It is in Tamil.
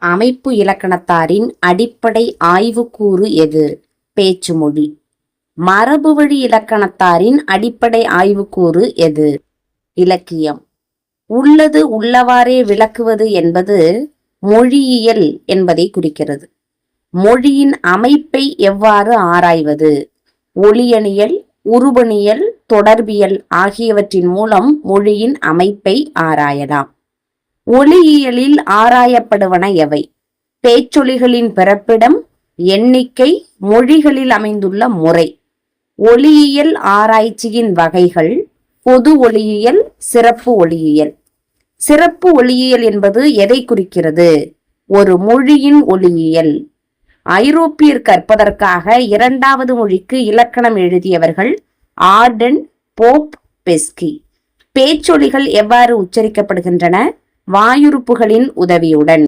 அமைப்பு இலக்கணத்தாரின் அடிப்படை ஆய்வுக்கூறு எது? பேச்சுமொழி. மரபுவழி இலக்கணத்தாரின் அடிப்படை ஆய்வுக்கூறு எது? இலக்கியம். உள்ளது உள்ளவாறே விளக்குவது என்பது மொழியியல் என்பதை குறிக்கிறது. மொழியின் அமைப்பை எவ்வாறு ஆராய்வது? ஒலியணியல், உருபணியல், தொடர்பியல் ஆகியவற்றின் மூலம் மொழியின் அமைப்பை ஆராயலாம். ஒலியியலில் ஆராயப்படுவன எவை? பேச்சொலிகளின் பிறப்பிடம், எண்ணிக்கை, மொழிகளில் அமைந்துள்ள முறை. ஒலியியல் ஆராய்ச்சியின் வகைகள்: பொது ஒலியியல், சிறப்பு ஒலியியல். சிறப்பு ஒலியியல் என்பது எதை குறிக்கிறது? ஒரு மொழியின் ஒலியியல். ஐரோப்பியர் கற்பதற்காக இரண்டாவது மொழிக்கு இலக்கணம் எழுதியவர்கள் ஆர்டன், போப், பெஸ்கி. பேச்சொலிகள் எவ்வாறு உச்சரிக்கப்படுகின்றன? வாயுறுப்புகளின் உதவியுடன்.